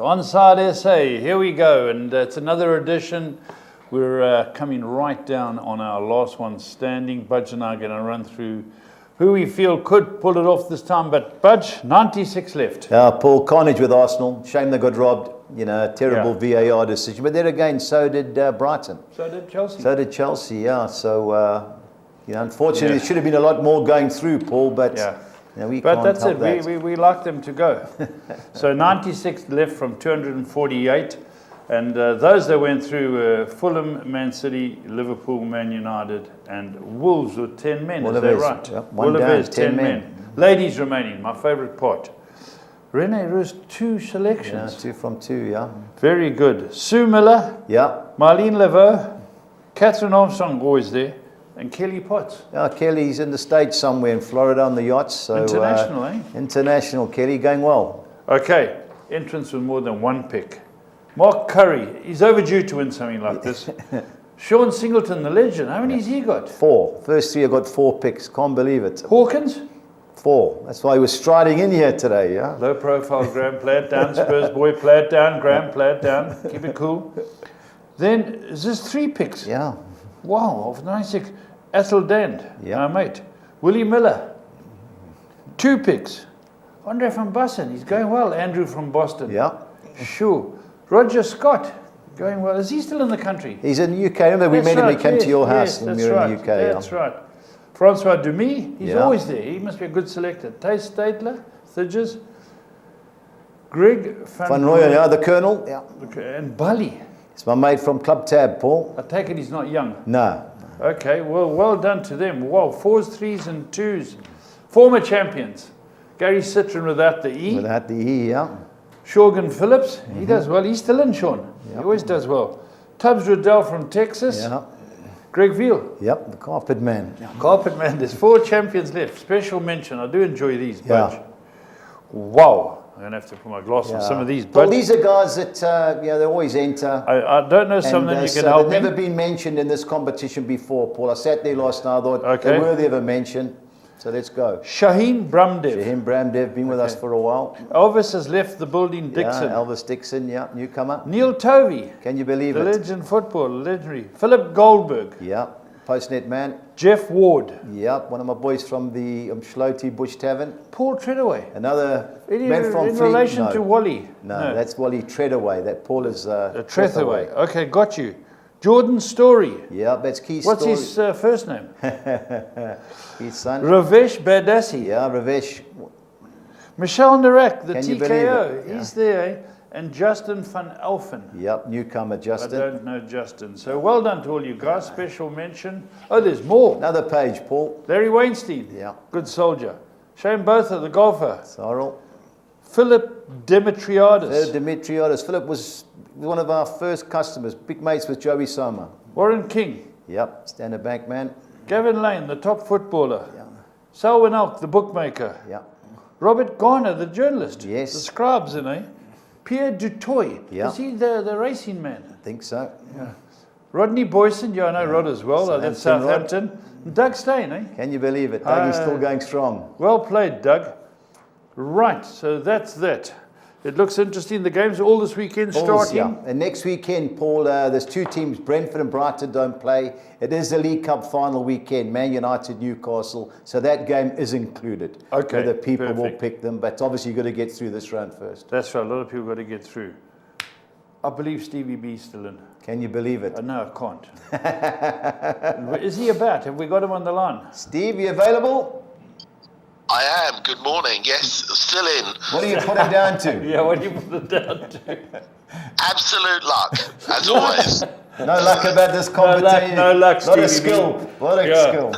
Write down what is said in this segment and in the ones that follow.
OnSide SA, here we go, and it's another edition. We're coming right down on our last one standing. Budge and I are going to run through who we feel could pull it off this time, but Budge, 96 left. Paul, carnage with Arsenal. Shame they got robbed. You know, terrible VAR decision. But then again, so did Brighton. So did Chelsea. So did Chelsea, yeah. So, unfortunately, there should have been a lot more going through, Paul, but... we but can't that's help it. That. We like them to go. So 96 left from 248, and those that went through were Fulham, Man City, Liverpool, Man United, and Wolves with 10 men. Is that right? Yep, Wolves 10 men. Ladies remaining, my favourite part. Rene Roos, 2 selections. Yeah, 2 from 2, yeah. Very good. Sue Miller. Yeah. Marlene Laveau. Catherine Armstrong, always there. And Kelly Potts. Yeah, Kelly's in the States somewhere in Florida on the yachts. So, international, International, Kelly, going well. Okay, entrance with more than one pick. Mark Curry, he's overdue to win something like this. Sean Singleton, the legend, how many has he got? 4. First 3 have got 4 picks, can't believe it. Hawkins? 4. That's why he was striding in here today, yeah. Low profile, Graham, play it down. Spurs boy, play it down. Graham, play it down. Keep it cool. Then, is this 3 picks? Yeah. Wow, of 96. Ethel Dand, our mate. Willie Miller, 2 picks. Andre van Bussen, he's going well. Andrew from Boston. Yeah. Sure. Roger Scott, going well. Is he still in the country? He's in the UK. Remember, we met him, he came to your house when we were in the UK. That's right. Francois Demy, he's always there. He must be a good selector. Tace Stadler, Thidges. Greg Van Rooyen, the Colonel. Yeah. Okay. And Bully. It's my mate from Club Tab, Paul. I take it he's not young. No. Okay, well done to them. Wow, 4s, 3s, and 2s. Former champions. Gary Citron without the E. Without the E, yeah. Shogun Phillips, he does well. He's still in, Sean. Yep. He always does well. Tubbs Riddell from Texas. Yeah. Greyville. Yep, the Carpet Man. Carpet Man, there's 4 champions left. Special mention. I do enjoy these, Budge. Yeah. Wow. I'm going to have to put my gloss on some of these. Well, these are guys that, they always enter. I don't know some of them you can help me. They've never been mentioned in this competition before, Paul. I sat there last night, I thought they're worthy of a mention. So let's go. Shaheen Bramdev. Shaheen Bramdev, been with us for a while. Elvis has left the building, Dixon. Yeah, Elvis Dixon, newcomer. Neil Tovey. Can you believe the it? Legend football, legendary. Philip Goldberg. Yeah, Postnet man. Jeff Ward. Yeah, one of my boys from the Schlote Bush Tavern. Paul Treadaway. Another man from in relation to Wally. No, that's Wally Treadaway. That Paul is Treadaway. Okay, got you. Jordan Story. Yeah, that's Key What's Story. His first name? His son. Ravesh Badassi. Yeah, Ravesh. Michelle Narak, the Can TKO. He's there. And Justin van Elfen. Yep, newcomer Justin. I don't know Justin. So well done to all you guys. Special mention. Oh, there's more. Another page, Paul. Larry Weinstein. Yeah. Good soldier. Shane Botha, the golfer. Cyril. Philip Demetriadis. Philip was one of our first customers. Big mates with Joey Soma. Warren King. Yep, Standard Bank man. Gavin Lane, the top footballer. Yeah. Selwyn Elk, the bookmaker. Yeah. Robert Garner, the journalist. Yes. The scribes, Pierre Dutoy. Yeah. Is he the racing man? I think so. Yeah. Rodney Boyson, I know Rod as well. That's Southampton. Doug Stein, Can you believe it? Doug is still going strong. Well played, Doug. Right, so that's that. It looks interesting. The games are all this weekend starting. Yeah. And next weekend, Paul, there's 2 teams. Brentford and Brighton don't play. It is the League Cup final weekend. Man United, Newcastle. So that game is included. Okay, whether people will pick them. But obviously you've got to get through this round first. That's right. A lot of people got to get through. I believe Stevie B's still in. Can you believe it? No, I can't. Is he about? Have we got him on the line? Steve, you available? I am. Good morning. Yes, still in. What do you put it down to? Yeah, what do you put it down to? Absolute luck, as always. No luck about this competition. No luck, Steve. What a skill. What a skill.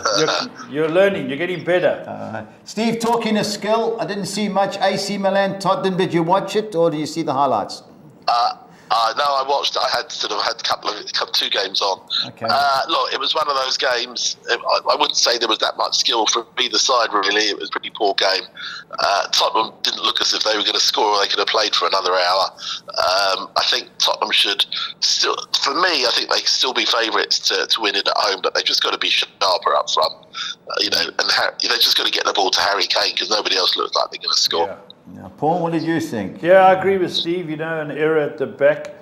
You're learning. You're getting better. Steve, talking of skill, I didn't see much AC Milan, Tottenham. Did you watch it or do you see the highlights? No, I watched. I had a 2 games on. Okay. Look, it was one of those games. I wouldn't say there was that much skill from either side. Really, it was a pretty poor game. Tottenham didn't look as if they were going to score, or they could have played for another hour. I think Tottenham should still, for me, I think they can still be favourites to win it at home, but they've just got to be sharper up front. And they've just got to get the ball to Harry Kane because nobody else looks like they're going to score. Now, Paul, what did you think? Yeah, I agree with Steve. You know, an error at the back.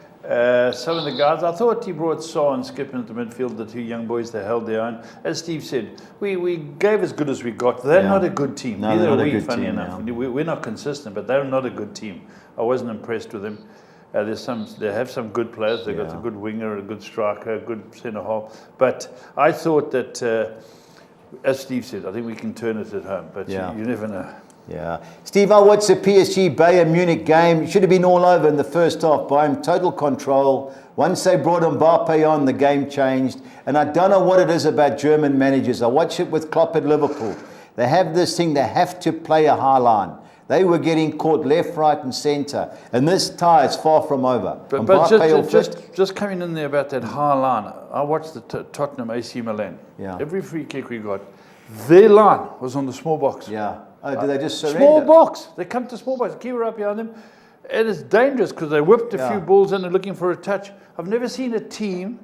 Some of the guys, I thought he brought Saw and Skip into midfield, the two young boys, they held their own. As Steve said, we gave as good as we got. They're not a good team. No, Neither they're are not a we, good funny team, enough. no. We're not consistent, but they're not a good team. I wasn't impressed with them. They have some good players. They've got a good winger, a good striker, a good centre half. But I thought that, as Steve said, I think we can turn it at home. But you never know. Yeah. Steve, I watched the PSG Bayern Munich game. Should have been all over in the first half. Bayern total control. Once they brought Mbappe on, the game changed. And I don't know what it is about German managers. I watched it with Klopp at Liverpool. They have this thing, they have to play a high line. They were getting caught left, right and centre. And this tie is far from over. But just coming in there about that high line, I watched the Tottenham AC Milan. Yeah. Every free kick we got, their line was on the small box. Yeah. Oh, did they just surrender? Small box. They come to small box. Keeper up behind them. And it's dangerous because they whipped a few balls in and looking for a touch. I've never seen a team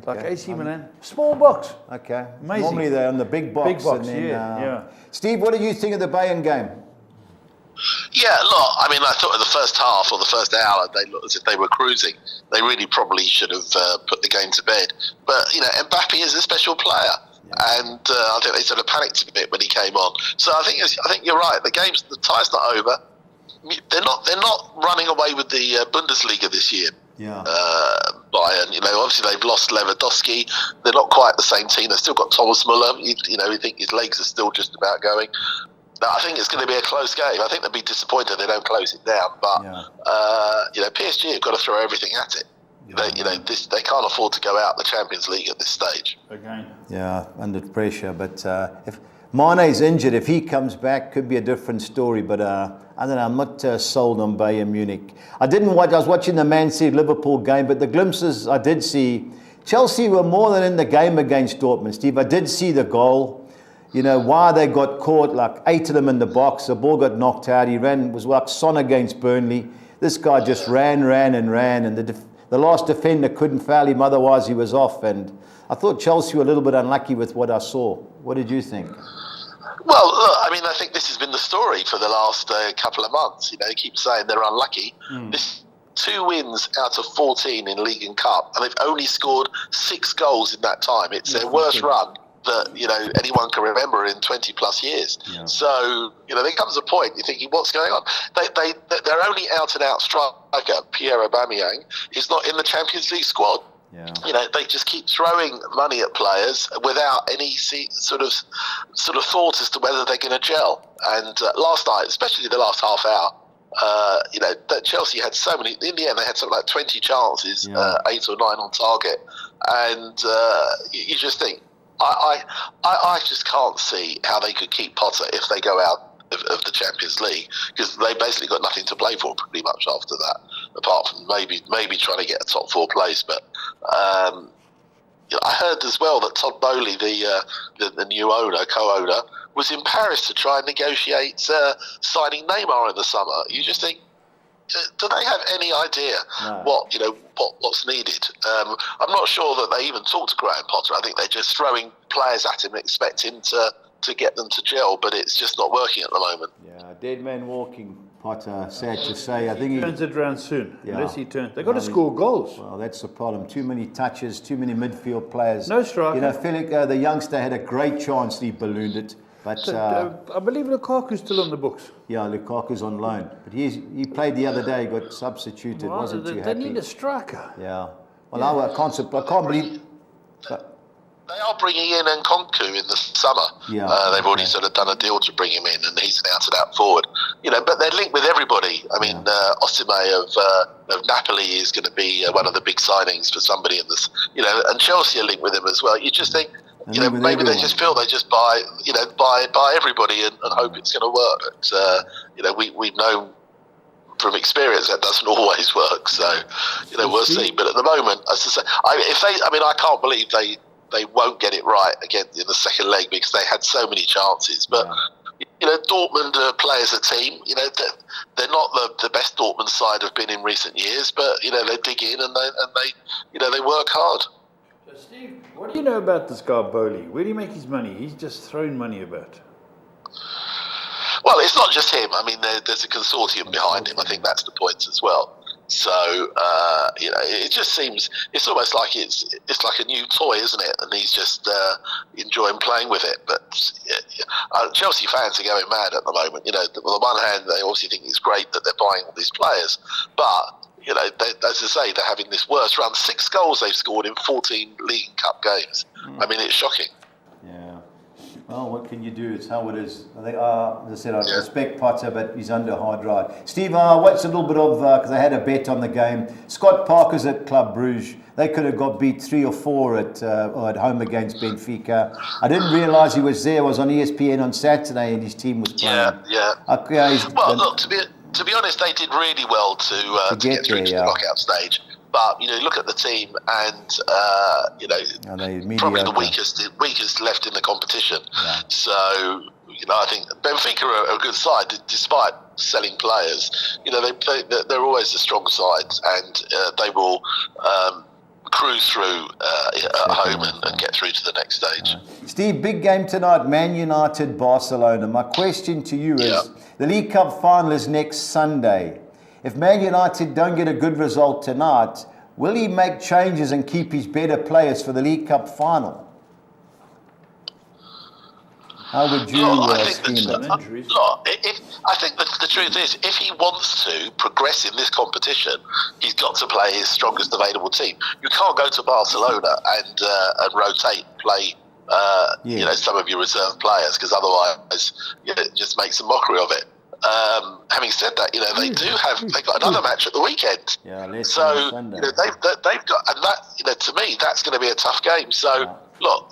like AC Milan. Small box. Okay. Amazing. Normally they're on the big box. Big box, and then, Steve, what did you think of the Bayern game? Yeah, look, I mean, I thought in the first half or the first hour, they looked as if they were cruising. They really probably should have put the game to bed. But, you know, Mbappe is a special player. And I think they sort of panicked a bit when he came on. So I think you're right. The tie's not over. They're not running away with the Bundesliga this year. Yeah. Bayern, you know, obviously they've lost Lewandowski. They're not quite the same team. They've still got Thomas Müller. You think his legs are still just about going. I think it's going to be a close game. I think they'll be disappointed if they don't close it down. But you know, PSG have got to throw everything at it. They can't afford to go out the Champions League at this stage. Again. Yeah, under pressure. But if Mane's injured, if he comes back, could be a different story. But I don't know. I'm not sold on Bayern Munich. I was watching the Man City Liverpool game, but the glimpses I did see, Chelsea were more than in the game against Dortmund. Steve, I did see the goal. You know why they got caught? Like 8 of them in the box. The ball got knocked out. He was like Son against Burnley. This guy just ran, and the last defender couldn't foul him, otherwise he was off. And I thought Chelsea were a little bit unlucky with what I saw. What did you think? Well, look, I mean, I think this has been the story for the last couple of months. You know, they keep saying they're unlucky. This 2 wins out of 14 in League and Cup, and they've only scored 6 goals in that time. It's their worst run that, you know, anyone can remember in 20 plus years. Yeah. So, you know, there comes a point you're thinking, what's going on? They're only out and out striker, Pierre Aubameyang, is not in the Champions League squad. Yeah. You know, they just keep throwing money at players without any sort of thought as to whether they're going to gel. And last night, especially the last half hour, you know, that Chelsea had so many. In the end, they had something like 20 chances, 8 or 9 on target, and you just think, I just can't see how they could keep Potter if they go out of the Champions League, because they basically got nothing to play for pretty much after that, apart from maybe trying to get a top 4 place. But you know, I heard as well that Todd Bowley, the new co-owner, was in Paris to try and negotiate signing Neymar in the summer. You just think, do they have any idea what's needed? I'm not sure that they even talk to Graham Potter. I think they're just throwing players at him and expect him to get them to gel, but it's just not working at the moment. Yeah, dead man walking, Potter, sad to say. I think he turns it around soon, unless he turns. They've got to score goals. Well, that's the problem. Too many touches, too many midfield players. No striker. You know, Felix, the youngster, had a great chance. He ballooned it. But I believe Lukaku's still on the books. Yeah, Lukaku's on loan. But he played the other day, got substituted, wasn't too happy. They need a striker. Yeah. Well, I can't believe... They are bringing in Nkunku in the summer. Yeah, they've already sort of done a deal to bring him in, and he's an out-and-out forward. You know, but they're linked with everybody. I mean, Osimhen of Napoli is going to be one of the big signings for somebody in this. You know, and Chelsea are linked with him as well. You just think, you know, maybe they just feel they just buy everybody and hope it's going to work. But you know, we've known from experience that doesn't always work. So, you know, we'll see. But at the moment, as I say, I can't believe they won't get it right again in the second leg, because they had so many chances. But you know, Dortmund play as a team. You know, they're not the best Dortmund side have been in recent years, but you know, they dig in and they work hard. So Steve, what do you know about this guy Bowley? Where do you make his money? He's just throwing money about. Well, it's not just him. I mean, there's a consortium behind him. I think that's the point as well. So it just seems it's almost like it's like a new toy, isn't it? And he's just enjoying playing with it. But Chelsea fans are going mad at the moment. On the one hand, they obviously think it's great that they're buying all these players, but as I say, they're having this worst run. 6 goals they've scored in 14 League and Cup games. I mean, it's shocking. Yeah. Well, what can you do? It's how it is. I think, as I said, I respect Potter, but he's under hard ride. Steve, I watched a little bit of, because I had a bet on the game. Scott Parker's at Club Bruges. They could have got beat 3 or 4 at home against Benfica. I didn't realise he was there. I was on ESPN on Saturday and his team was playing. Look, to be honest, they did really well to get through to the knockout stage. But look at the team, and probably the weakest left in the competition. Yeah. So I think Benfica are a good side, despite selling players. They're always the strong sides, and they will cruise through at home and get through to the next stage. Steve, big game tonight, Man United, Barcelona. My question to you is, the League Cup final is next Sunday. If Man United don't get a good result tonight, will he make changes and keep his better players for the League Cup final? How would you scheme it? I think the truth is, if he wants to progress in this competition, he's got to play his strongest available team. You can't go to Barcelona and rotate, play some of your reserve players, because otherwise it just makes a mockery of it. Having said that, they've got another match at the weekend. So they've got, and that to me, that's going to be a tough game. So look,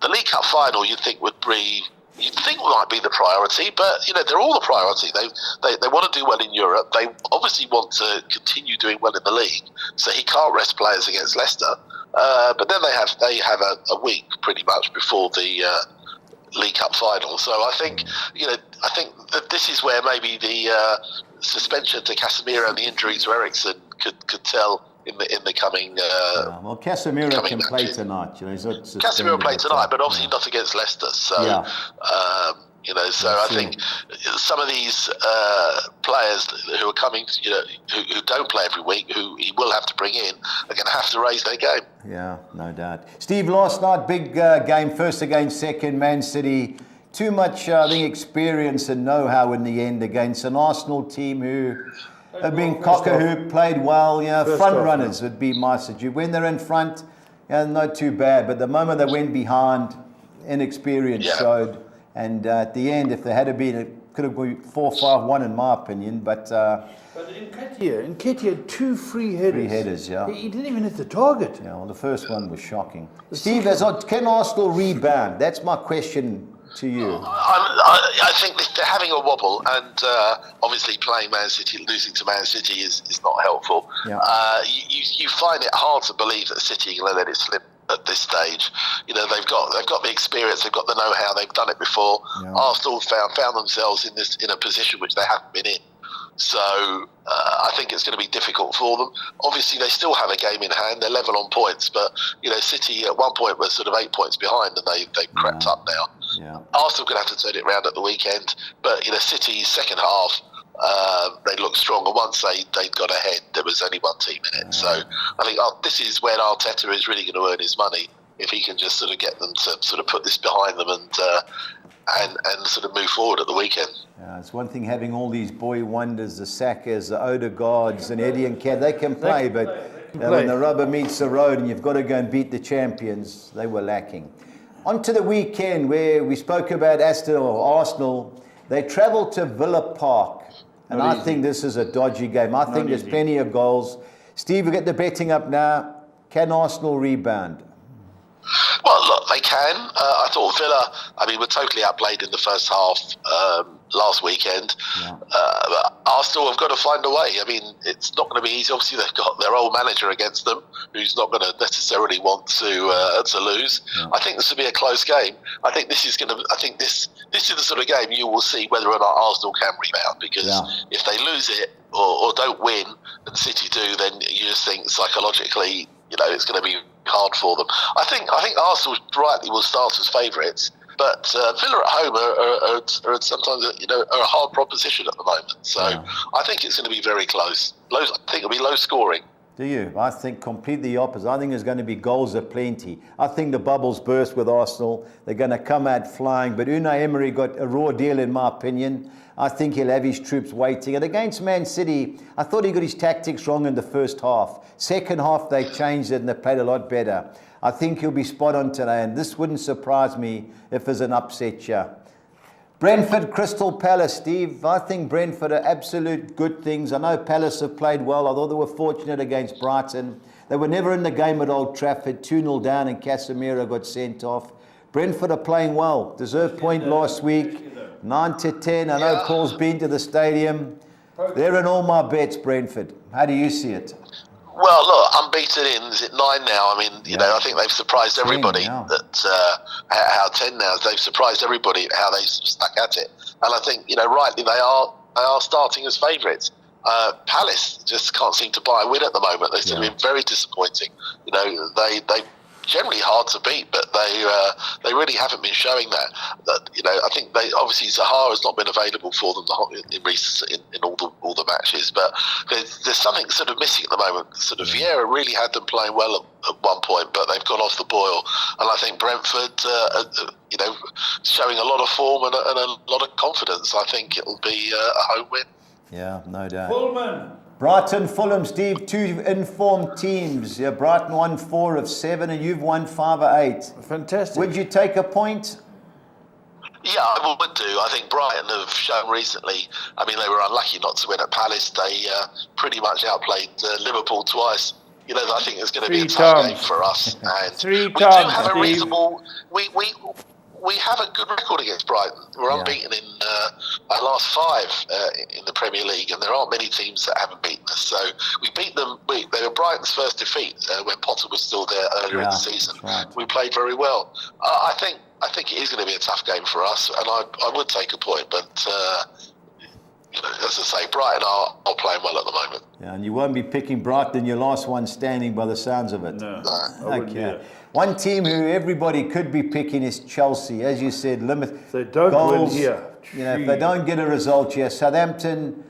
the League Cup final you'd think might be the priority, but they're all the priority. They want to do well in Europe. They obviously want to continue doing well in the league. So he can't rest players against Leicester. But then they have a week pretty much before the League Cup final. So I think that this is where maybe the suspension to Casemiro and the injury to Eriksen could tell in the coming. Well, Casemiro can play tonight. Casemiro play tonight, but obviously not against Leicester. So so I think some of these players who are coming, who don't play every week, who he will have to bring in, are going to have to raise their game. Yeah, no doubt. Steve, last night, big game, first against second, Man City. Too much, I think, experience and know-how in the end against an Arsenal team who have been cock-a-hoop, played well. Front runners would be my suggestion. When they're in front, not too bad. But the moment they went behind, inexperience showed. And at the end, if there had been, it could have been 4-5-1 in my opinion. But Nketiah had 2 free headers. Free headers, yeah. He didn't even hit the target. Yeah, well, the first one was shocking. Steve, can Arsenal rebound? That's my question to you. I think they're having a wobble, and obviously playing Man City, losing to Man City is not helpful. Yeah. You find it hard to believe that City are going to let it slip at this stage. They've got the experience, they've got the know-how, they've done it before. Yeah. Arsenal found themselves in a position which they haven't been in. So I think it's going to be difficult for them. Obviously, they still have a game in hand. They're level on points, but City at one point were sort of 8 points behind, and they've crept up now. Yeah. Arsenal going to have to turn it around at the weekend, but City's second half, they looked stronger. Once they got ahead, there was only one team in it. So I think this is when Arteta is really going to earn his money, if he can just sort of get them to sort of put this behind them and sort of move forward at the weekend. It's one thing having all these boy wonders, the Sackers, the Odegaards and Eddie and Cat. They can play, but when the rubber meets the road and you've got to go and beat the champions, they were lacking. On to the weekend where we spoke about Arsenal. They travelled to Villa Park. And I think this is a dodgy game. I think there's plenty of goals. Steve, we get the betting up now. Can Arsenal rebound? Well, look, they can. I thought Villa, were totally outplayed in the first half last weekend. Yeah. But Arsenal have got to find a way. It's not going to be easy. Obviously, they've got their old manager against them, who's not going to necessarily want to lose. Yeah. I think this will be a close game. I think this is the sort of game you will see whether or not Arsenal can rebound, because if they lose it or don't win, and City do, then you just think psychologically, it's going to be hard for them. I think Arsenal rightly will start as favourites, But Villa at home are sometimes are a hard proposition at the moment. So I think it's going to be very close. I think it'll be low scoring. Do you? I think completely opposite. I think there's going to be goals aplenty. I think the bubbles burst with Arsenal. They're going to come out flying. But Unai Emery got a raw deal, in my opinion. I think he'll have his troops waiting. And against Man City, I thought he got his tactics wrong in the first half. Second half, they changed it and they played a lot better. I think he'll be spot on today. And this wouldn't surprise me if there's an upset here. Brentford, Crystal Palace, Steve. I think Brentford are absolute good things. I know Palace have played well, although they were fortunate against Brighton. They were never in the game at Old Trafford, 2-0 down and Casemiro got sent off. Brentford are playing well. Deserved point last week, 9-10. I know Paul's been to the stadium. They're in all my bets, Brentford. How do you see it? Well, look, unbeaten in, is it 9 now? I mean, I think they've surprised everybody how 10 now. They've surprised everybody how they stuck at it. And I think, rightly they are starting as favourites. Palace just can't seem to buy a win at the moment. They've been very disappointing. They generally hard to beat, but they really haven't been showing that. I think obviously Zaha has not been available for them in all the matches, but there's something sort of missing at the moment. Sort of Vieira really had them playing well at one point, but they've gone off the boil. And I think Brentford, showing a lot of form and a lot of confidence. I think it'll be a home win. Yeah, no doubt. Pullman. Brighton, Fulham, Steve, two informed teams. Yeah, Brighton won 4 of 7 and you've won 5 of 8. Fantastic. Would you take a point? Yeah, I would do. I think Brighton have shown recently, I mean, they were unlucky not to win at Palace. They pretty much outplayed Liverpool twice. I think it's going to be a tough game for us. And we do have a reasonable... We have a good record against Brighton. We're unbeaten in our last 5 in the Premier League, and there aren't many teams that haven't beaten us. So we beat them. They were Brighton's first defeat when Potter was still there earlier in the season. Right. We played very well. I think it is going to be a tough game for us, and I would take a point, but as I say, Brighton are playing well at the moment. Yeah, and you won't be picking Brighton your last one standing by the sounds of it. No. Okay. One team who everybody could be picking is Chelsea. As you said, limit they don't goals. Win here. If they don't get a result here, Southampton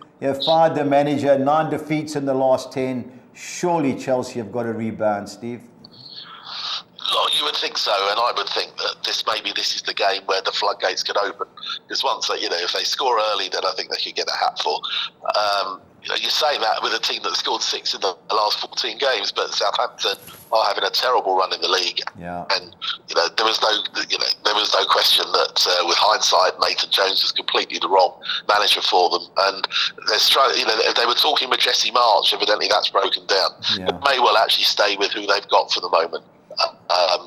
fired the manager, 9 defeats in the last 10. Surely Chelsea have got a rebound, Steve. Look, you would think so, and I would think that this is the game where the floodgates could open. Because once if they score early, then I think they could get a hatful. You're saying that with a team that scored 6 in the last 14 games, but Southampton are having a terrible run in the league. Yeah. And there was no question that with hindsight, Nathan Jones was completely the wrong manager for them. And they were talking with Jesse March. Evidently, that's broken down. Yeah. It may well actually stay with who they've got for the moment.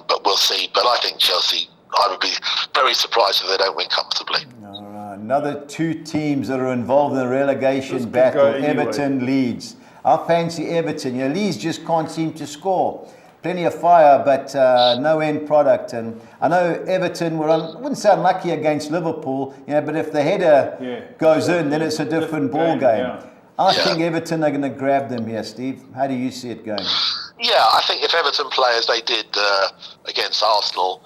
But we'll see. But I think Chelsea, I would be very surprised if they don't win comfortably. All right. Another 2 teams that are involved in the relegation battle, Everton, Leeds. I fancy Everton. Leeds just can't seem to score. Plenty of fire, but no end product. And I know Everton wouldn't sound lucky against Liverpool, but if the header goes in, then it's a different ball game. Yeah. I think Everton are going to grab them here, Steve. How do you see it going? Yeah, I think if Everton play as they did against Arsenal,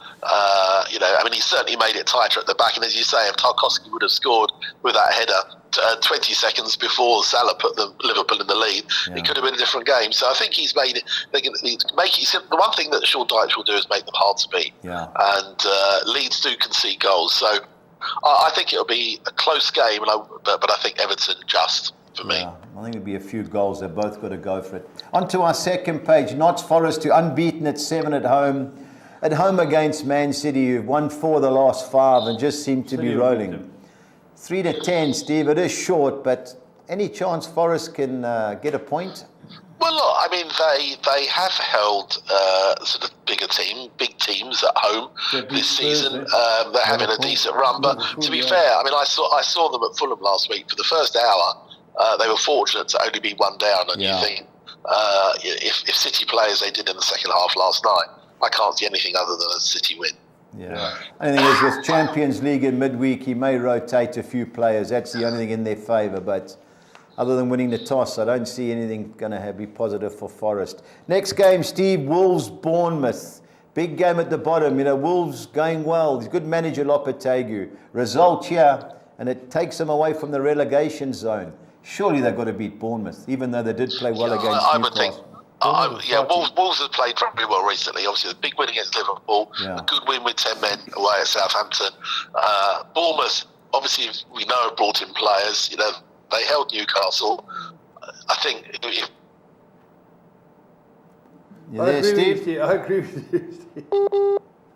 he certainly made it tighter at the back. And as you say, if Tarkowski would have scored with that header 20 seconds before Salah put Liverpool in the lead, it could have been a different game. So I think he's made it. The one thing that Sean Dyche will do is make them hard to beat. Yeah. And Leeds do concede goals, so I think it'll be a close game. But I think Everton just. For me. I think it'll be a few goals. They've both got to go for it. On to our second page. Notts Forest to unbeaten at 7 at home. At home against Man City, who've won 4 of the last 5 and just seem to be rolling. 3-10, Steve. It is short, but any chance Forest can get a point? Well, look, I mean, they have held sort of big teams at home this season. They're having a decent run, but to be fair, I mean, I saw them at Fulham last week for the first hour. They were fortunate to only be 1 down, and you think if City play as they did in the second half last night, I can't see anything other than a City win. Yeah. Only thing is, with Champions League in midweek, he may rotate a few players. That's the only thing in their favour. But other than winning the toss, I don't see anything going to be positive for Forest. Next game, Steve, Wolves, Bournemouth. Big game at the bottom. Wolves going well. He's good manager, Lopetegui. Result here, and it takes them away from the relegation zone. Surely they've got to beat Bournemouth, even though they did play well against I would think. Newcastle. Wolves have played very well recently. Obviously, a big win against Liverpool, a good win with 10 men away at Southampton. Bournemouth, obviously, we know have brought in players. They held Newcastle. I think if You there, Steve? I agree with you, Steve.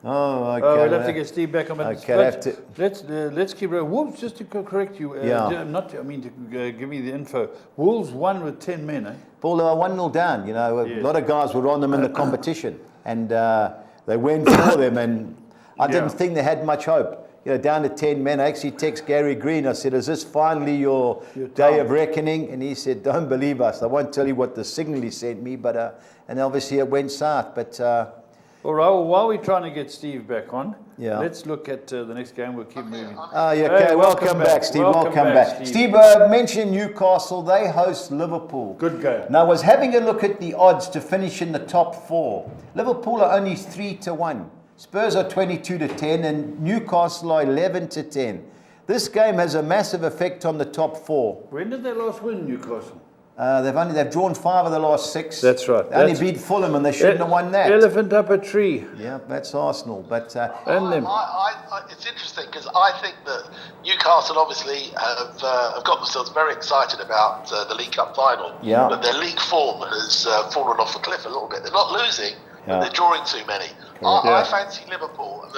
Oh, okay. We'll have to get Steve back on. Okay, let's keep it. Wolves, just to correct you, to give me the info. Wolves won with 10 men, eh? Paul, they were 1-0 down. A lot of guys were on them in the competition, and they went for them, and I didn't think they had much hope. Down to 10 men. I actually text Gary Green. I said, is this finally your day of reckoning? And he said, don't believe us. I won't tell you what the signal he sent me, but and obviously it went south. But all right, well, while we're trying to get Steve back on, let's look at the next game. We'll keep moving. Okay, welcome back, Steve. Welcome back. Steve mentioned Newcastle. They host Liverpool. Good game. Now, I was having a look at the odds to finish in the top 4. Liverpool are only 3-1. Spurs are 22-10 and Newcastle are 11-10. This game has a massive effect on the top 4. When did they last win, Newcastle? They've drawn 5 of the last 6. That's right. They only beat Fulham and they shouldn't have won that. Elephant up a tree. Yeah, that's Arsenal. But it's interesting because I think that Newcastle obviously have got themselves very excited about the League Cup final. Yeah. But their league form has fallen off a cliff a little bit. They're not losing, but they're drawing too many. I fancy Liverpool, and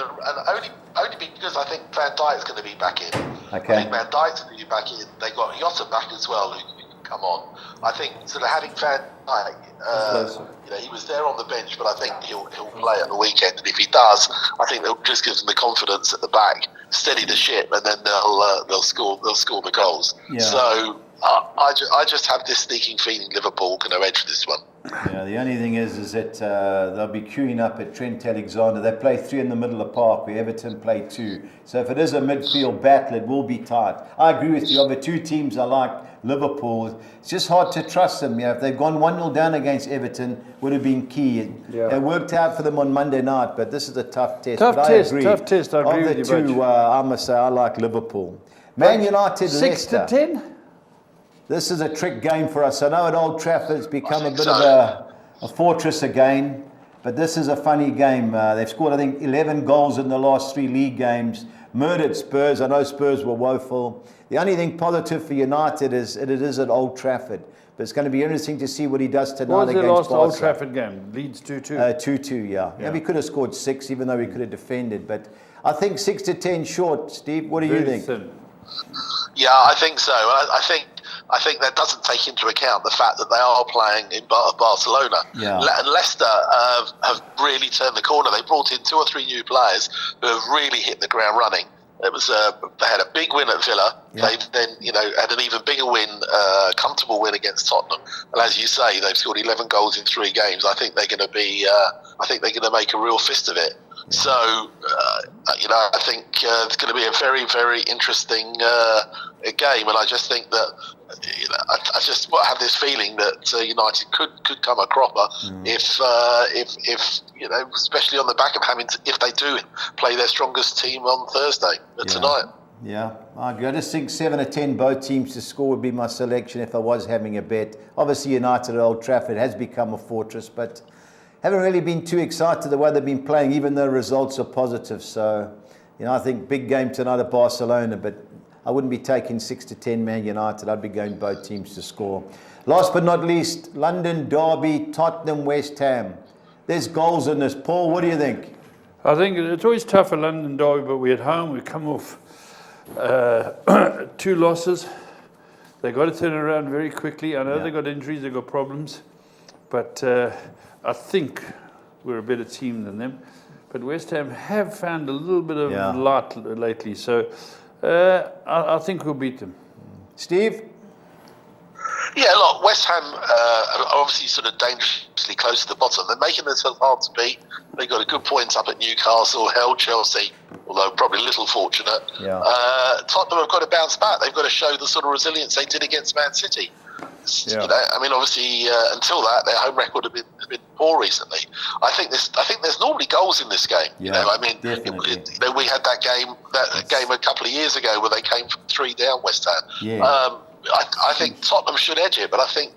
only because I think Van Dijk's going to be back in. Okay. I think Van Dijk's going to be back in. They got Jota back as well, who can come on. I think sort of having Van Dijk, he was there on the bench, but I think he'll play at the weekend. And if he does, I think they'll just give them the confidence at the back, steady the ship, and then they'll score the goals. Yeah. So I just have this sneaking feeling Liverpool can edge this one. Yeah, the only thing is that they'll be queuing up at Trent Alexander. They play 3 in the middle of the park, where Everton play 2. So if it is a midfield battle, it will be tight. I agree with you. Of the 2 teams I like, Liverpool, it's just hard to trust them. If they've gone 1-0 down against Everton, would have been key. It worked out for them on Monday night, but this is a tough test. Tough test. I agree with you. Of the 2, I must say I like Liverpool. Man United, 6-10. This is a trick game for us. I know at Old Trafford's become a bit of a fortress again, but this is a funny game. They've scored, I think, 11 goals in the last 3 league games. Murdered Spurs. I know Spurs were woeful. The only thing positive for United is it is at Old Trafford. But it's going to be interesting to see what he does tonight against Barca. What was the last Old Trafford game? Leeds 2-2? 2-2, yeah. Maybe he could have scored 6, even though he could have defended. But I think 6-10 short, Steve. What do you think? Thin. Yeah, I think so. I think that doesn't take into account the fact that they are playing in Barcelona. Yeah. And Leicester have really turned the corner. They brought in 2 or 3 new players who have really hit the ground running. It was they had a big win at Villa. Yeah. They then had an even bigger win, comfortable win against Tottenham. And as you say, they've scored 11 goals in 3 games. I think they're going to be. I think they're going to make a real fist of it. Yeah. So I think it's going to be a very, very interesting game. And I just think that I just have this feeling that United could come a cropper if especially on the back of if they do play their strongest team on Thursday tonight. Yeah, I agree. I just think 7-10 both teams to score would be my selection if I was having a bet. Obviously, United at Old Trafford has become a fortress, but haven't really been too excited the way they've been playing, even though results are positive. So, I think big game tonight at Barcelona, but I wouldn't be taking 6-10 Man United. I'd be going both teams to score. Last but not least, London Derby, Tottenham, West Ham. There's goals in this. Paul, what do you think? I think it's always tough for London Derby, but we're at home. We come off 2 losses. They've got to turn around very quickly. I know they've got injuries, they've got problems, but I think we're a better team than them. But West Ham have found a little bit of light lately, so I think we'll beat them. Steve? Yeah, look, West Ham are obviously sort of dangerously close to the bottom. They're making themselves hard to beat. They got a good point up at Newcastle, held Chelsea, although probably a little fortunate. Yeah. Tottenham have got to bounce back. They've got to show the sort of resilience they did against Man City. points. Yeah. I mean, obviously, until that, their home record had been poor recently. I think there's normally goals in this game. Yeah, I mean, definitely. we had that game a couple of years ago where they came from 3 down, West Ham. Yeah. I think Tottenham should edge it, but I think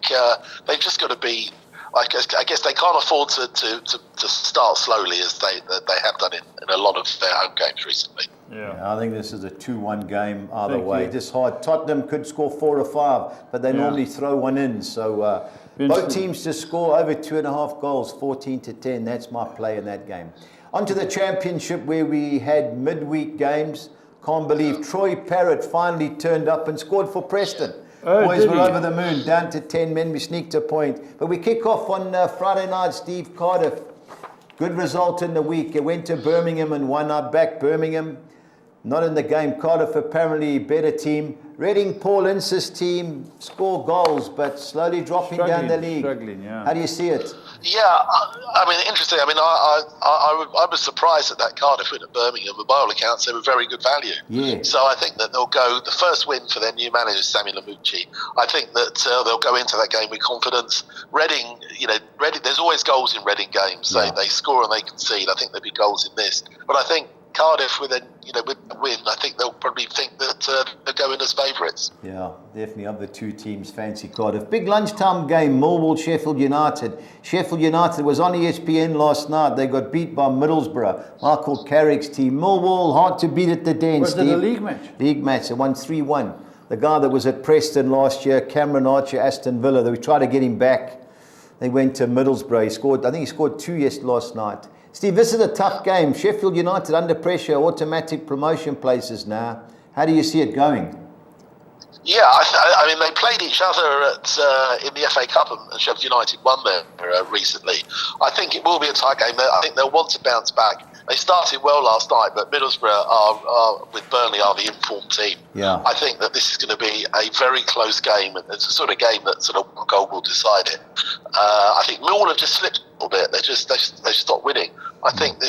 they've just got to be. I guess they can't afford to start slowly as they have done in a lot of their home games recently. Yeah, I think this is a 2-1 game either way. Just hard. Tottenham could score 4 or 5, but they normally throw one in. So both teams to score over 2.5 goals, 14-10. That's my play in that game. On to the championship where we had midweek games. Can't believe Troy Parrott finally turned up and scored for Preston. Boys were over the moon, down to 10 men. We sneaked a point. But we kick off on Friday night, Steve. Cardiff. Good result in the week. It went to Birmingham and won out back Birmingham. Not in the game. Cardiff apparently better team. Reading Paul Ince's team score goals, but slowly dropping down the league. How do you see it? Yeah, I mean, interesting. I mean, I was surprised at that Cardiff win at Birmingham, but by all accounts, they were very good value. Yeah. So I think that they'll go, the first win for their new manager, Sammy Lamucci, I think that they'll go into that game with confidence. Reading, there's always goals in Reading games. Yeah. They score and they concede. I think there'll be goals in this. But I think Cardiff with a win, I think they'll probably think that they'll go in as favourites. Yeah, definitely of the two teams fancy Cardiff. Big lunchtime game, Millwall, Sheffield United. Sheffield United was on ESPN last night. They got beat by Middlesbrough, Michael Carrick's team. Millwall, hard to beat at the Den. Was it a league match? League match, they won 3-1. The guy that was at Preston last year, Cameron Archer, Aston Villa, they tried to get him back. They went to Middlesbrough. I think he scored 2 last night. Steve, this is a tough game. Sheffield United under pressure, automatic promotion places now. How do you see it going? Yeah, I mean, they played each other in the FA Cup, and Sheffield United won there recently. I think it will be a tight game. I think they'll want to bounce back. They started well last night, but Middlesbrough are with Burnley are the informed team. Yeah. I think that this is going to be a very close game, and it's a sort of game that sort of one goal will decide it. I think Millwall have just slipped a little bit. They stopped winning. I think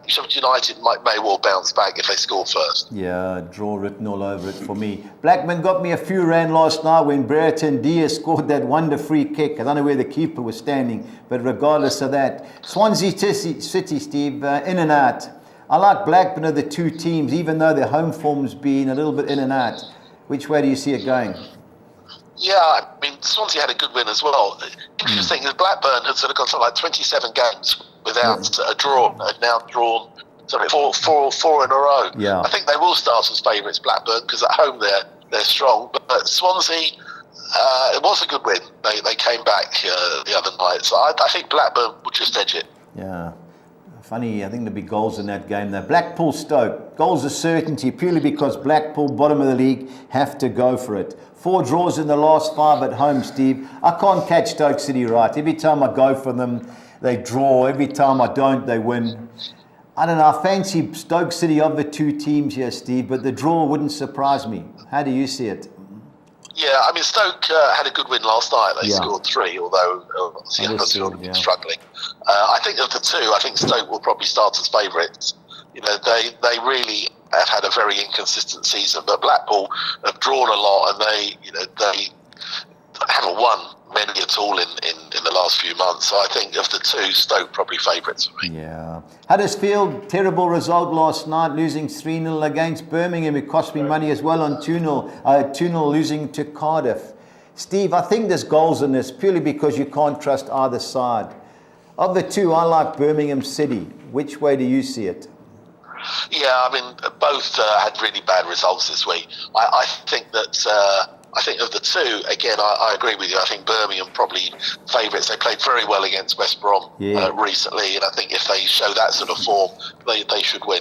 Sheffield United may well bounce back if they score first. Yeah, draw written all over it for me. Blackman got me a few rand last night when Brereton Diaz scored that wonder free kick. I don't know where the keeper was standing, but regardless of that, Swansea City, Steve, in and out. I like Blackburn of the two teams, even though their home form's been a little bit in and out. Which way do you see it going? Yeah, I mean, Swansea had a good win as well. Interesting is Blackburn had sort of got something like 27 games without a draw, and now drawn four in a row. Yeah. I think they will start as favourites, Blackburn, because at home they're strong. But Swansea, it was a good win. They came back the other night, so I think Blackburn will just edge it. Yeah. Funny, I think there'll be goals in that game. Now, Blackpool Stoke, goals of certainty purely because Blackpool, bottom of the league, have to go for it. 4 draws in the last 5 at home, Steve. I can't catch Stoke City right. Every time I go for them, they draw. Every time I don't, they win. I don't know. I fancy Stoke City of the two teams here, Steve, but the draw wouldn't surprise me. How do you see it? Yeah, I mean, Stoke had a good win last night. They scored 3, although obviously Huddersfield have been struggling. I think of the two, I think Stoke will probably start as favourites. They really have had a very inconsistent season, but Blackpool have drawn a lot, and they haven't won many at all in the last few months. So I think of the two, Stoke probably favourites for me. Yeah. Huddersfield, terrible result last night, losing 3-0 against Birmingham. It cost me money as well on 2-0 losing to Cardiff. Steve, I think there's goals in this purely because you can't trust either side. Of the two, I like Birmingham City. Which way do you see it? Yeah, I mean, both had really bad results this week. I think that... I think of the two, again, I agree with you. I think Birmingham probably favourites. They played very well against West Brom recently, and I think if they show that sort of form, they should win.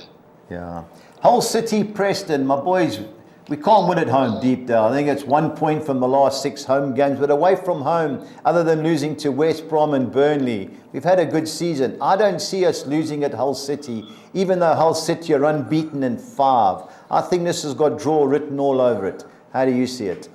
Yeah. Hull City, Preston, my boys, we can't win at home deep down. I think it's 1 point from the last 6 home games, but away from home, other than losing to West Brom and Burnley, we've had a good season. I don't see us losing at Hull City, even though Hull City are unbeaten in 5. I think this has got draw written all over it. How do you see it?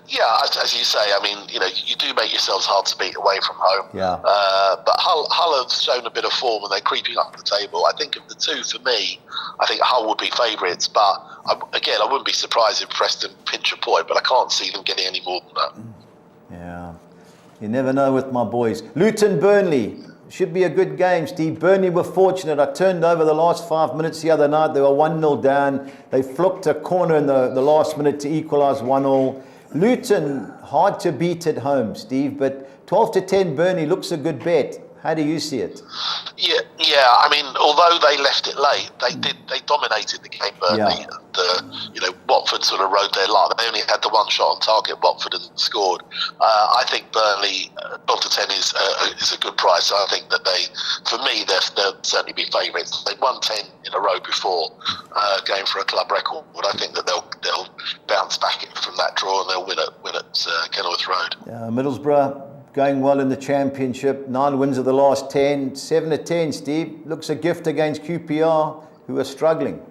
Yeah, as you say, I mean, you do make yourselves hard to beat away from home. Yeah. But Hull have shown a bit of form and they're creeping up the table. I think of the two, for me, I think Hull would be favourites. But again, I wouldn't be surprised if Preston pinch a point, but I can't see them getting any more than that. Yeah. You never know with my boys. Luton Burnley. Should be a good game, Steve. Burnley were fortunate. I turned over the last 5 minutes the other night. They were 1-0 down. They flipped a corner in the last minute to equalise 1-1. Luton, hard to beat at home, Steve, but 12-10 Burnley looks a good bet. How do you see it? Yeah. I mean, although they left it late, they dominated the game, Burnley. Yeah. And Watford sort of rode their line. They only had the one shot on target. Watford and scored. I think Burnley 12-10 is a good price. I think that for me, they'll certainly be favourites. They've won 10 in a row before, going for a club record. But I think that they'll bounce back from that draw and they'll win at Kenilworth Road. Middlesbrough going well in the Championship. 9 wins of the last 10. 7-10, Steve. Looks a gift against QPR, who are struggling.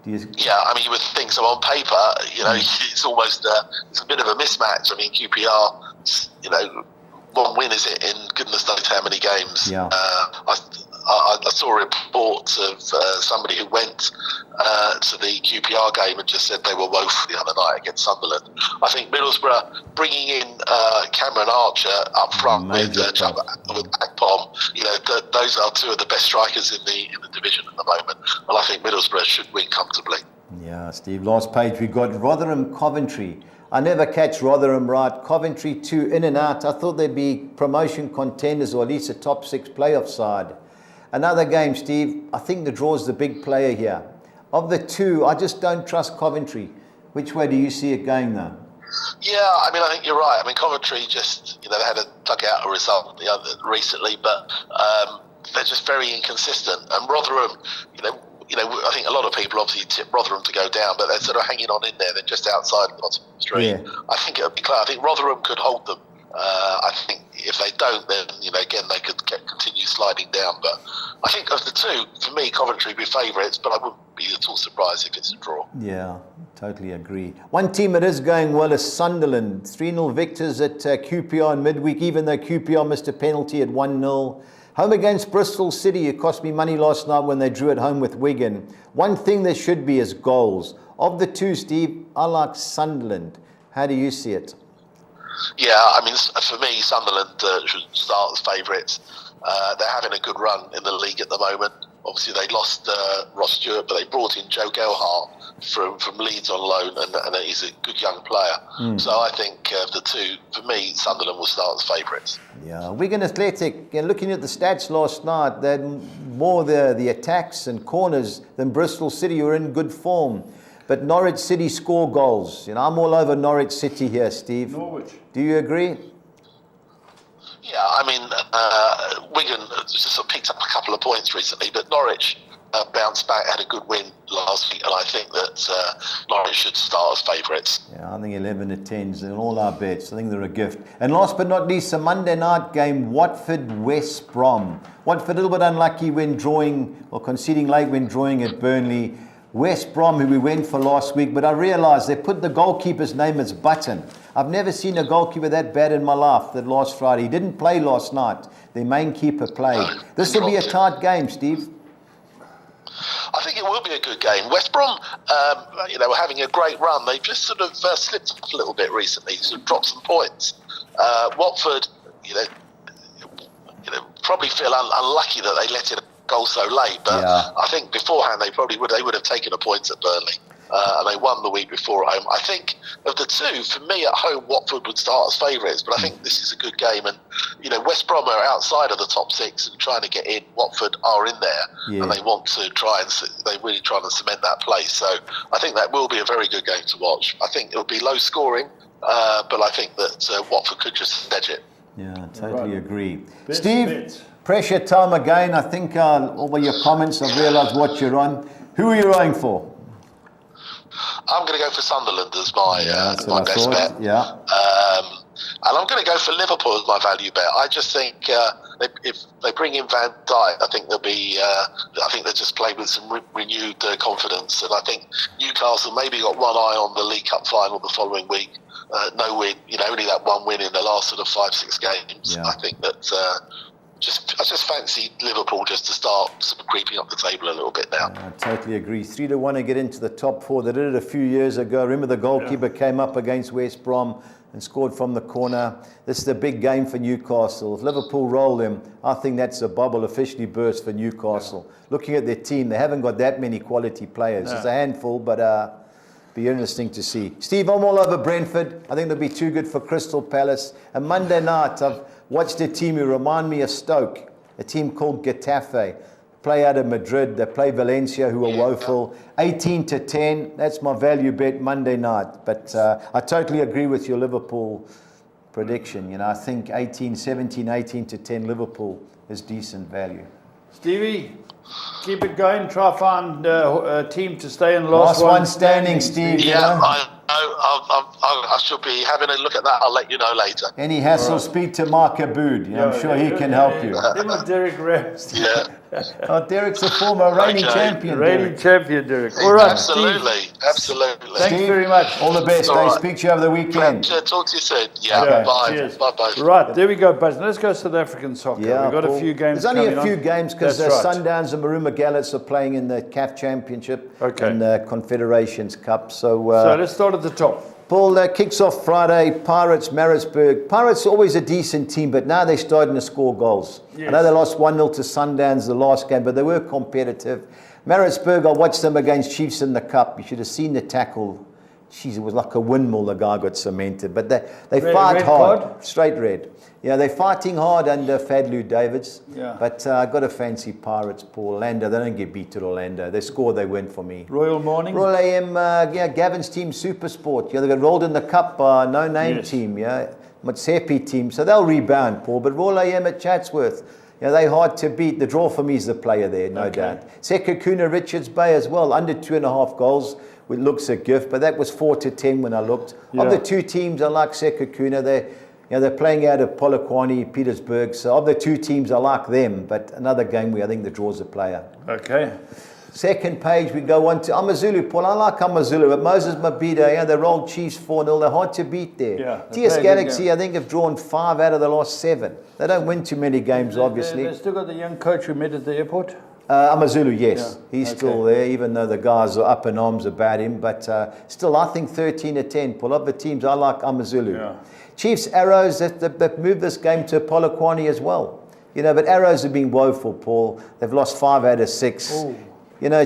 Yeah, I mean, you would think so on paper. It's almost it's a bit of a mismatch. I mean, QPR, one win is it in goodness knows how many games. Yeah. I saw a report of somebody who went to the QPR game and just said they were woeful the other night against Sunderland. I think Middlesbrough bringing in Cameron Archer up front with Akpom, those are two of the best strikers in the division at the moment. And I think Middlesbrough should win comfortably. Yeah, Steve. Last page we got Rotherham Coventry. I never catch Rotherham right. Coventry 2 in and out. I thought they'd be promotion contenders or at least a top 6 playoff side. Another game, Steve. I think the draw's the big player here. Of the two, I just don't trust Coventry. Which way do you see it going, though? Yeah, I mean, I think you're right. I mean, Coventry just, they had to dug out a result recently, but they're just very inconsistent. And Rotherham, I think a lot of people obviously tip Rotherham to go down, but they're sort of hanging on in there. They're just outside the bottom three. Yeah. I think it would be clear. I think Rotherham could hold them. I think if they don't, then again they could continue sliding down. But I think of the two, for me, Coventry would be favourites, but I wouldn't be at all surprised if it's a draw. Yeah, totally agree. One team that is going well is Sunderland. 3-0 victors at QPR in midweek, even though QPR missed a penalty at 1-0. Home against Bristol City, it cost me money last night when they drew at home with Wigan. One thing there should be is goals. Of the two, Steve, I like Sunderland. How do you see it? Yeah, I mean, for me, Sunderland should start as favourites. They're having a good run in the league at the moment. Obviously, they lost Ross Stewart, but they brought in Joe Gelhardt from Leeds on loan, and he's a good young player. So I think of the two, for me, Sunderland will start as favourites. Yeah, Wigan Athletic, looking at the stats last night, they had more the attacks and corners than Bristol City, who are in good form. But Norwich City score goals. I'm all over Norwich City here, Steve. Norwich. Do you agree? Yeah, I mean, Wigan just sort of picked up a couple of points recently, but Norwich bounced back, had a good win last week, and I think that Norwich should start as favourites. Yeah, I think 11-10 is in all our bets. I think they're a gift. And last but not least, a Monday night game, Watford-West Brom. Watford a little bit unlucky when drawing, or conceding late when drawing at Burnley. West Brom, who we went for last week, but I realised they put the goalkeeper's name as Button. I've never seen a goalkeeper that bad in my life that last Friday. He didn't play last night. Their main keeper played. This will be a tight game, Steve. I think it will be a good game. West Brom, were having a great run. They've just sort of slipped up a little bit recently, sort of dropped some points. Watford, probably feel unlucky that they let it goal so late, but yeah. I think beforehand they would have taken a point at Burnley, and they won the week before at home. I think of the two, for me at home, Watford would start as favourites, but I think this is a good game, and West Brom are outside of the top 6 and trying to get in. Watford are in there, and they want to they're really trying to cement that place. So I think that will be a very good game to watch. I think it'll be low scoring, but I think that Watford could just edge it. Yeah, totally agree. Steve. Pressure time again. I think over your comments, I've realised what you're on. Who are you rowing for? I'm going to go for Sunderland as my best bet. Yeah. And I'm going to go for Liverpool as my value bet. I just think if they bring in Van Dijk, I think they'll be. I think they'll just play with some renewed confidence. And I think Newcastle maybe got one eye on the League Cup final the following week. No win, only that one win in the last sort of 5-6 games. Yeah. I think that. I just fancy Liverpool just to start sort of creeping up the table a little bit now. I totally agree. 3-1 to get into the top 4. They did it a few years ago. Remember the goalkeeper came up against West Brom. and scored from the corner. This is a big game for Newcastle. If Liverpool roll them, I think that's a bubble officially burst for Newcastle. Yeah. Looking at their team, they haven't got that many quality players. No. It's a handful, but be interesting to see. Steve, I'm all over Brentford. I think they'll be too good for Crystal Palace. And Monday night, I've watched a team who remind me of Stoke, a team called Getafe. Play out of Madrid. They play Valencia, who are woeful. 18-10. That's my value bet Monday night. But I totally agree with your Liverpool prediction. You know, I think 18-10 Liverpool is decent value. Stevie, keep it going. Try find a team to stay in last one standing, Steve. Yeah, I should be having a look at that. I'll let you know later. Any hassle, right. Speak to Mark Aboud. I'm sure he can help you. Him and Derek Rams. Yeah. Oh, Derek's a former reigning champion. Reigning champion, Derek. All right, absolutely, Steve. Absolutely. Thanks very much. All the best. Right. Speak to you over the weekend. Talk to you soon. Yeah. Okay. Bye. Cheers. Bye. Right, there we go, Buzz. Let's go South African soccer. Yeah, We've got a few games. There's only a few games because right. Sundowns and Maruma Gallants are playing in the CAF Championship and the Confederations Cup. So let's start at the top. Paul, kicks off Friday, Pirates, Maritzburg. Pirates are always a decent team, but now they're starting to score goals. Yes. I know they lost 1-0 to Sundowns the last game, but they were competitive. Maritzburg, I watched them against Chiefs in the Cup. You should have seen the tackle. Jeez, it was like a windmill, the guy got cemented. But they fight hard. Card? Straight red. Yeah, they're fighting hard under Fadlu Davids. Yeah. But I got a fancy Pirates, Paul. Orlando, they don't get beat at Orlando. They score, they win for me. Royal Morning? Royal AM, Gavin's team, Supersport. Yeah, they got rolled in the cup by no-name team, Motsepe team. So they'll rebound, Paul. But Royal AM at Chatsworth, they're hard to beat. The draw for me is the player there, no doubt. Sekhukhune Richards Bay as well, under 2.5 goals. It looks a gift, but that was 4-10 when I looked. Yeah. Of the two teams, I like Sekhukhune. They're playing out of Polokwane, Petersburg. So of the two teams, I like them. But another game where I think the draw's a player. Okay. Second page, we go on to AmaZulu. Paul, I like AmaZulu. But Moses Mabhida, they rolled Chiefs 4-0. They're hard to beat there. Yeah, TS Galaxy, I think, have drawn 5 out of the last 7. They don't win too many games, obviously. They still got the young coach we met at the airport? AmaZulu, yes. Yeah. He's still there, even though the guys are up in arms about him. But still, I think 13-10. Pull up the teams, I like AmaZulu. Yeah. Chiefs, Arrows, they've moved this game to Polokwane as well. But Arrows have been woeful, Paul. They've lost 5 out of 6. Ooh.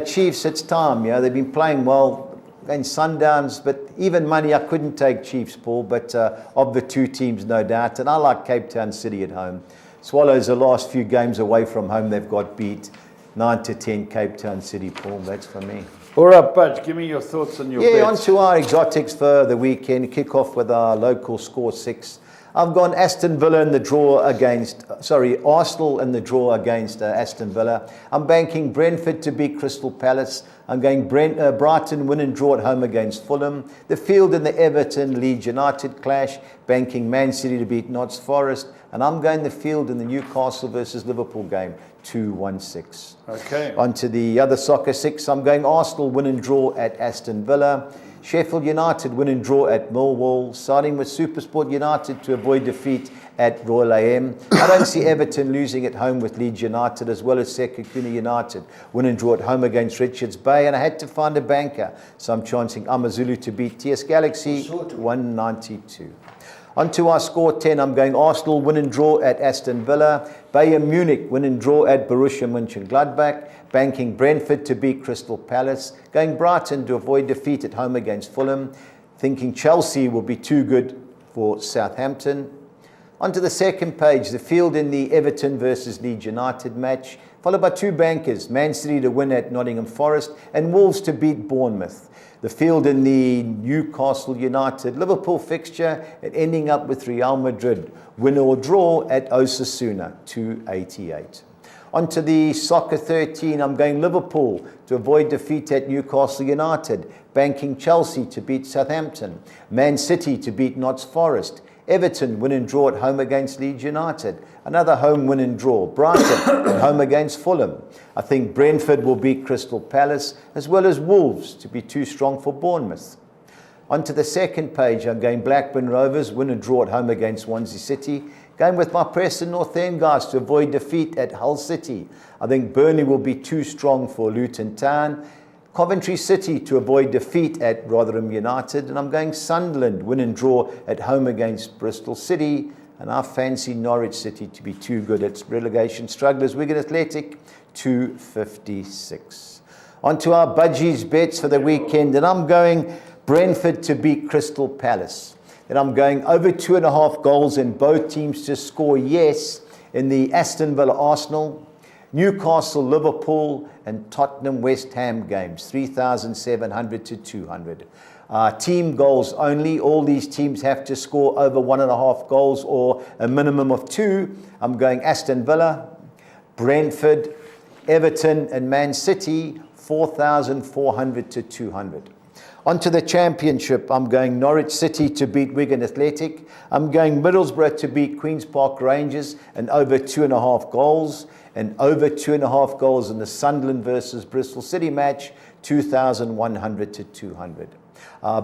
Chiefs, it's time. They've been playing well against Sundowns. But even money, I couldn't take Chiefs, Paul. But of the two teams, no doubt. And I like Cape Town City at home. Swallows, the last few games away from home, they've got beat. 9-10 Cape Town City, Paul. That's for me. All right, Budge, give me your thoughts on your bets. On to our exotics for the weekend. Kick off with our local score 6. I've gone Arsenal in the draw against Aston Villa. I'm banking Brentford to beat Crystal Palace. I'm going Brighton win and draw at home against Fulham. The field in the Everton Leeds United clash. Banking Man City to beat Notts Forest. And I'm going the field in the Newcastle versus Liverpool game. 2-1-6. Okay. On to the other soccer 6. I'm going Arsenal win and draw at Aston Villa. Sheffield United win and draw at Millwall. Starting with Supersport United to avoid defeat at Royal AM. I don't see Everton losing at home with Leeds United, as well as Sekhukhune United win and draw at home against Richards Bay. And I had to find a banker, so I'm chancing AmaZulu to beat TS Galaxy 192. On to our score 10, I'm going Arsenal win and draw at Aston Villa. Bayern Munich win and draw at Borussia Mönchengladbach. Banking Brentford to beat Crystal Palace. Going Brighton to avoid defeat at home against Fulham. Thinking Chelsea will be too good for Southampton. On to the second page, the field in the Everton versus Leeds United match. Followed by 2 bankers, Man City to win at Nottingham Forest and Wolves to beat Bournemouth. The field in the Newcastle United Liverpool fixture and ending up with Real Madrid. Win or draw at Osasuna, 288. On to the soccer 13, I'm going Liverpool to avoid defeat at Newcastle United. Banking Chelsea to beat Southampton. Man City to beat Notts Forest. Everton win and draw at home against Leeds United. Another home win and draw. Brighton at home against Fulham. I think Brentford will beat Crystal Palace, as well as Wolves to be too strong for Bournemouth. On to the second page, I'm going Blackburn Rovers win and draw at home against Swansea City. Going with my Preston North End guys to avoid defeat at Hull City. I think Burnley will be too strong for Luton Town. Coventry City to avoid defeat at Rotherham United, and I'm going Sunderland, win and draw at home against Bristol City, and I fancy Norwich City to be too good at relegation strugglers. Wigan Athletic, 256. On to our budgies bets for the weekend, and I'm going Brentford to beat Crystal Palace. Then I'm going over 2.5 goals in both teams to score yes in the Aston Villa Arsenal, Newcastle Liverpool, and Tottenham West Ham games, 3,700 to 200. Team goals only. All these teams have to score over 1.5 goals or a minimum of 2. I'm going Aston Villa, Brentford, Everton, and Man City, 4,400 to 200. Onto the championship, I'm going Norwich City to beat Wigan Athletic. I'm going Middlesbrough to beat Queen's Park Rangers and over 2.5 goals. And over 2.5 goals in the Sunderland versus Bristol City match, 2,100 to 200.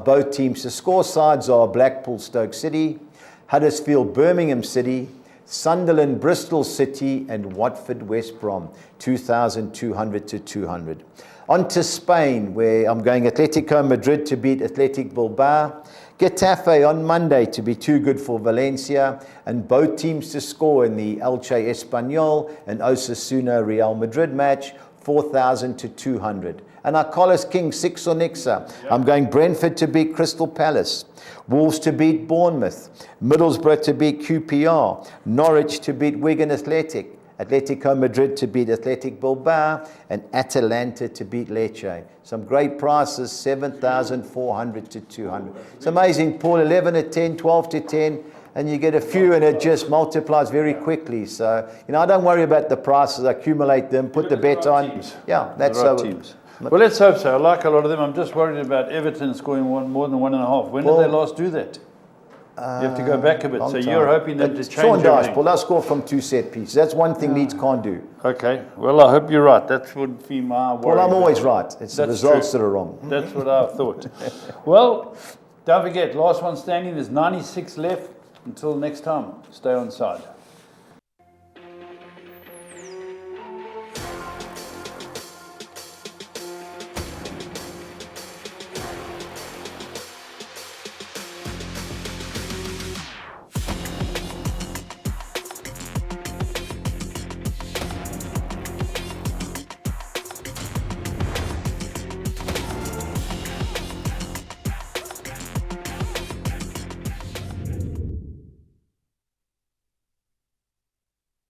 Both teams to score sides are Blackpool Stoke City, Huddersfield Birmingham City, Sunderland Bristol City, and Watford West Brom, 2,200 to 200. On to Spain, where I'm going Atletico Madrid to beat Athletic Bilbao, Getafe on Monday to be too good for Valencia, and both teams to score in the Elche Espanyol and Osasuna Real Madrid match, 4,000 to 200. And our Carlos King, 6 or Nixa. I'm going Brentford to beat Crystal Palace, Wolves to beat Bournemouth, Middlesbrough to beat QPR, Norwich to beat Wigan Athletic, Atletico Madrid to beat Athletic Bilbao, and Atalanta to beat Lecce. Some great prices, 7,400 to 200. It's amazing, Paul, 11 to 10, 12 to 10, and you get a few and it just multiplies very quickly. So, I don't worry about the prices, accumulate them, put the bet on. Teams. Yeah, that's the right teams. Well, let's hope so. I like a lot of them. I'm just worried about Everton scoring more than 1.5. When did they last do that? You have to go back a bit. So you're hoping them to change Sean Dyche, everything. Paul, they'll score from 2 set pieces. That's one thing Leeds can't do. Okay. Well, I hope you're right. That would be my worry. Well, I'm always right. It's the results that are wrong. That's what I thought. Well, don't forget, last one standing. There's 96 left. Until next time, stay on side.